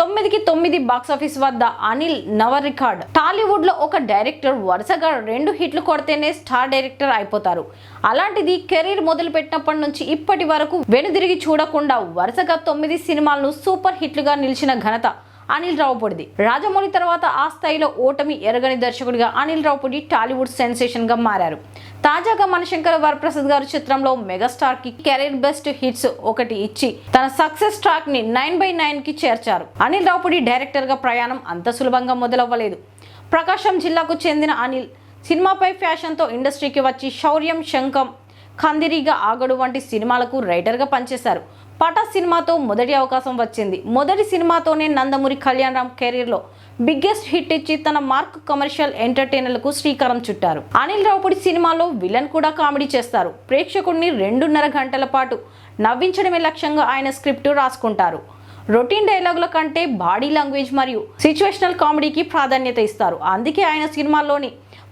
9 box office వద్ద అనిల్ నవ record. Tollywood లో ఒక డైరెక్టర్ వరుసగా 2 హిట్లు కొడితేనే స్టార్ డైరెక్టర్ అయిపోతారు. అలాంటిది కెరీర్ మొదలు పెట్టినప్పటి నుంచి ఇప్పటి వరకు వెనుదిరిగి చూడకుండా వరుసగా 9 సినిమాలను సూపర్ హిట్లుగా నిలిచిన ఘనత అనిల్ రావిపూడిది. రాజమౌళి తర్వాత ఆ స్థాయిలో ఓటమి ఎరగని దర్శకుడిగా అనిల్ రావిపూడి టాలీవుడ్ సెన్సేషన్ గా మారారు. తాజాగా మనశంకర వరప్రసాద్ గారి చిత్రంలో మెగాస్టార్ కి కెరీర్ బెస్ట్ హిట్స్ ఒకటి ఇచ్చి తన సక్సెస్ ట్రాక్ ని 9/9 కి చేర్చారు. అనిల్ రావిపూడి డైరెక్టర్ గా ప్రయాణం అంత సులభంగా మొదలవ్వలేదు. ప్రకాశం జిల్లాకు చెందిన అనిల్ సినిమాపై ఫ్యాషన్ తో ఇండస్ట్రీకి వచ్చి శౌర్యం, శంఖం, ఖందిరీగా ఆగడు వంటి సినిమాలకు రైటర్ గా పనిచేశారు. పటా సినిమాతో మొదటి అవకాశం వచ్చింది. మొదటి సినిమాతోనే నందమూరి కళ్యాణరామ్ కెరీర్ లో బిగ్గెస్ట్ హిట్ ఇచ్చి తన మార్క్ కమర్షియల్ ఎంటర్టైనర్లకు శ్రీకారం చుట్టారు. అనిల్ రావిపూడి సినిమాలో విలన్ కూడా కామెడీ చేస్తారు. ప్రేక్షకుడిని 2.5 గంటల పాటు నవ్వించడమే లక్ష్యంగా ఆయన స్క్రిప్ట్ రాసుకుంటారు. రొటీన్ డైలాగుల కంటే బాడీ లాంగ్వేజ్ మరియు సిచ్యువేషనల్ కామెడీకి ప్రాధాన్యత ఇస్తారు. అందుకే ఆయన సినిమాల్లోని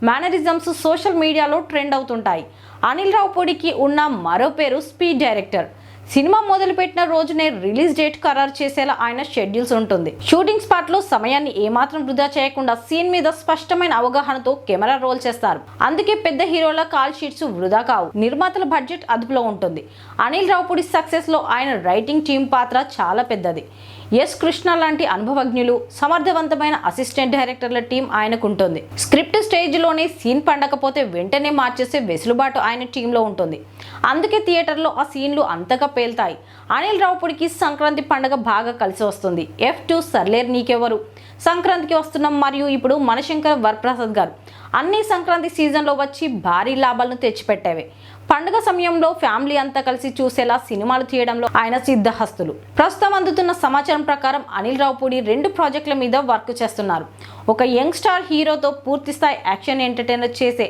మేనరిజమ్స్ సోషల్ మీడియాలో ట్రెండ్ అవుతుంటాయి. అనిల్ రావిపూడికి ఉన్న మరో పేరు స్పీడ్ డైరెక్టర్. సినిమా మొదలుపెట్టిన రోజునే రిలీజ్ డేట్ ఖరారు చేసేలా ఆయన షెడ్యూల్స్ ఉంటుంది. షూటింగ్ స్పాట్ లో సమయాన్ని ఏమాత్రం వృధా చేయకుండా సీన్ మీద స్పష్టమైన అవగాహనతో కెమెరా రోల్ చేస్తారు. అందుకే పెద్ద హీరోల కాల్ షీట్స్ వృధా కావు. నిర్మాతల బడ్జెట్ అదుపులో ఉంటుంది. అనిల్ రావిపూడి సక్సెస్ లో ఆయన రైటింగ్ టీం పాత్ర చాలా పెద్దది. ఎస్ కృష్ణ లాంటి అనుభవజ్ఞులు, సమర్థవంతమైన అసిస్టెంట్ డైరెక్టర్ల టీం ఆయనకు ఉంటుంది. స్క్రిప్ట్ స్టేజ్ లోనే సీన్ పండకపోతే వెంటనే మార్చేసే వెసులుబాటు ఆయన టీంలో ఉంటుంది. అందుకే థియేటర్లో ఆ సీన్లు అంతగా పేల్తాయి. అనిల్ రావిపూడికి సంక్రాంతి పండుగ బాగా కలిసి వస్తుంది. F2 సర్లేరు నీకెవరు, సంక్రాంతికి వస్తున్నాం మరియు ఇప్పుడు మనశంకర వరప్రసాద్ గారు అన్ని సంక్రాంతి సీజన్లో వచ్చి భారీ లాభాలను తెచ్చిపెట్టేవే. పండుగ సమయంలో ఫ్యామిలీ అంతా కలిసి చూసేలా సినిమాలు తీయడంలో ఆయన సిద్ధహస్తులు. ప్రస్తుతం అందుతున్న సమాచారం ప్రకారం అనిల్ రావిపూడి 2 ప్రాజెక్టుల మీద వర్క్ చేస్తున్నారు. ఒక యంగ్ స్టార్ హీరోతో పూర్తిస్థాయి యాక్షన్ ఎంటర్టైనర్ చేసే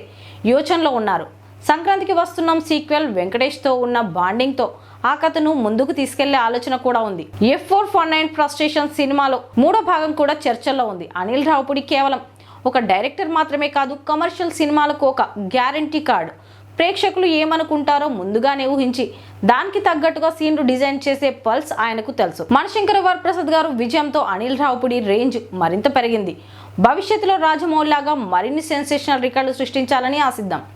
యోచనలో ఉన్నారు. సంక్రాంతికి వస్తున్నాం సీక్వెల్ వెంకటేష్తో ఉన్న బాండింగ్తో ఆ కథను ముందుకు తీసుకెళ్లే ఆలోచన కూడా ఉంది. F419 ఫ్రస్ట్రేషన్ సినిమాలో 3వ భాగం కూడా చర్చల్లో ఉంది. అనిల్ రావిపూడి కేవలం ఒక డైరెక్టర్ మాత్రమే కాదు, కమర్షియల్ సినిమాలకు ఒక గ్యారంటీ కార్డ్. ప్రేక్షకులు ఏమనుకుంటారో ముందుగానే ఊహించి దానికి తగ్గట్టుగా సీన్లు డిజైన్ చేసే పల్స్ ఆయనకు తెలుసు. మనశంకర వరప్రసాద్ గారు విజయంతో అనిల్ రావిపూడి రేంజ్ మరింత పెరిగింది. భవిష్యత్తులో రాజమౌళి లాగా మరిన్ని సెన్సేషనల్ రికార్డులు సృష్టించాలని ఆశిద్దాం.